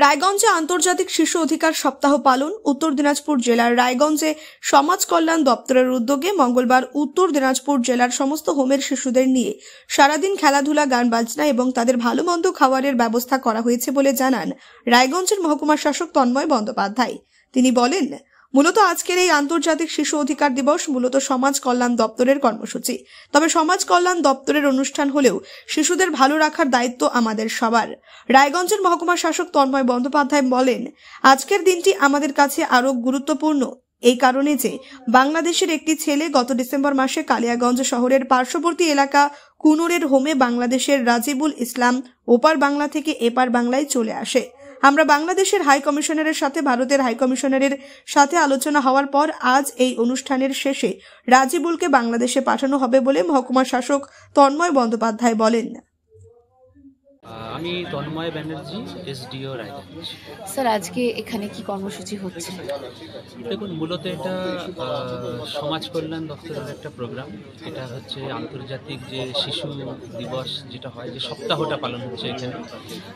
রায়গঞ্জে আন্তর্জাতিক শিশু অধিকার সপ্তাহ পালন। উত্তর দিনাজপুর জেলার রায়গঞ্জে সমাজ কল্যাণ দপ্তরের উদ্যোগে মঙ্গলবার উত্তর দিনাজপুর জেলার সমস্ত হোমের শিশুদের নিয়ে সারাদিন খেলাধুলা, গান বাজনা এবং তাদের ভালো মন্দ খাবারের ব্যবস্থা করা হয়েছে বলে জানান রায়গঞ্জের মহকুমা শাসক তন্ময় বন্দ্যোপাধ্যায়। তিনি বলেন, মূলত আজকের এই আন্তর্জাতিক শিশু অধিকার দিবস মূলত সমাজ কল্যাণ দপ্তরের কর্মসূচি। তবে সমাজ কল্যাণ দপ্তরের অনুষ্ঠান হলেও শিশুদের ভালো রাখার দায়িত্ব আমাদের সবার। রায়গঞ্জের মহকুমা শাসক তন্ময় বন্দ্যোপাধ্যায় বলেন, আজকের দিনটি আমাদের কাছে আরো গুরুত্বপূর্ণ এই কারণে যে বাংলাদেশের একটি ছেলে গত ডিসেম্বর মাসে কালিয়াগঞ্জ শহরের পার্শ্ববর্তী এলাকা কুনুরের হোমে বাংলাদেশের রাজিবুল ইসলাম ওপার বাংলা থেকে এপার বাংলায় চলে আসে। আমরা বাংলাদেশের হাই কমিশনারের সাথে ভারতের হাই কমিশনারের সাথে আলোচনা হওয়ার পর আজ এই অনুষ্ঠানের শেষে রাজিবুলকে বাংলাদেশে পাঠানো হবে বলে মহকুমা শাসক তন্ময় বন্দ্যোপাধ্যায় বলেন। আমি তন্ময় ব্যানার্জি, এসডিও রায়গঞ্জ। স্যার, আজকে এখানে কি কর্মসূচি হচ্ছে? দেখুন, মূলত এটা সমাজ কল্যাণ দপ্তরের একটা প্রোগ্রাম। এটা হচ্ছে আন্তর্জাতিক যে শিশু দিবস যেটা হয়, যে সপ্তাহটা পালন হচ্ছে এখানে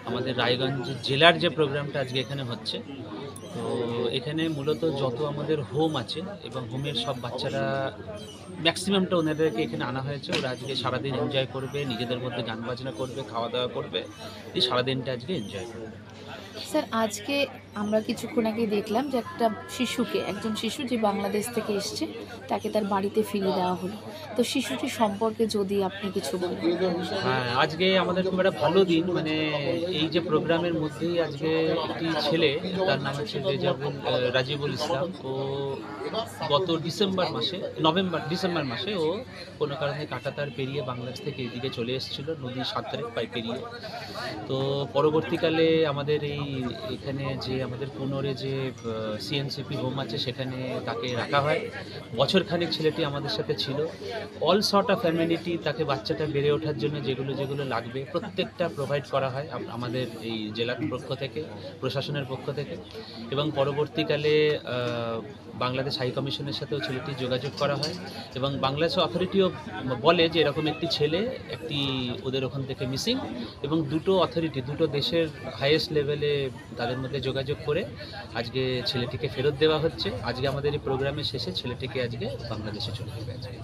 আমাদের রায়গঞ্জ জেলার যে প্রোগ্রামটা আজকে এখানে হচ্ছে। তো এখানে মূলত যত আমাদের হোম আছে এবং হোমের সব বাচ্চারা ম্যাক্সিমামটা ওনাদেরকে এখানে আনা হয়েছে। ওরা আজকে সারাদিন এনজয় করবে, নিজেদের মধ্যে গান বাজনা করবে, খাওয়া দাওয়া করবে, এই সারাদিনটা আজকে এনজয় করবে। স্যার, আজকে আমরা কিছুক্ষণ আগে দেখলাম যে একজন শিশু যে বাংলাদেশ থেকে এসছে তাকে তার বাড়িতে ফিরিয়ে দেওয়া হলো। তো শিশুটি সম্পর্কে যদি আপনি কিছু বলেন। হ্যাঁ, আজকে আমাদের খুব একটা ভালো দিন। মানে এই যে প্রোগ্রামের মধ্যেই আজকে একটি ছেলে, তার নাম হচ্ছে রাজিবুল ইসলাম। ও গত ডিসেম্বর মাসে ও কোনো কারণে কাঁটাতার পেরিয়ে বাংলাদেশ থেকে এদিকে চলে এসেছিল, নদীর সাঁতরে পায়ে পেরিয়ে। তো পরবর্তীকালে আমাদের এখানে যে আমাদের পুনরে যে সিএনসিপি হোম আছে সেখানে তাকে রাখা হয়। বছরখানেক ছেলেটি আমাদের সাথে ছিল। অল সর্ট অফ ফ্যামিলিটি তাকে বাচ্চাটা বেড়ে ওঠার জন্য যেগুলো লাগবে প্রত্যেকটা প্রোভাইড করা হয় আমাদের এই জেলার পক্ষ থেকে, প্রশাসনের পক্ষ থেকে। এবং পরবর্তীকালে বাংলাদেশ হাই কমিশনের সাথেও ছেলেটি যোগাযোগ করা হয় এবং বাংলাদেশ অথরিটিও বলে যে এরকম একটি ছেলে ওদের ওখান থেকে মিসিং, এবং দুটো দেশের হাইয়েস্ট লেভেলে তাদের মধ্যে যোগাযোগ করে আজকে ছেলেটিকে ফেরত দেওয়া হচ্ছে। আজকে আমাদের এই প্রোগ্রামের শেষে ছেলেটিকে আজকে বাংলাদেশে চলে যাবে আজকে।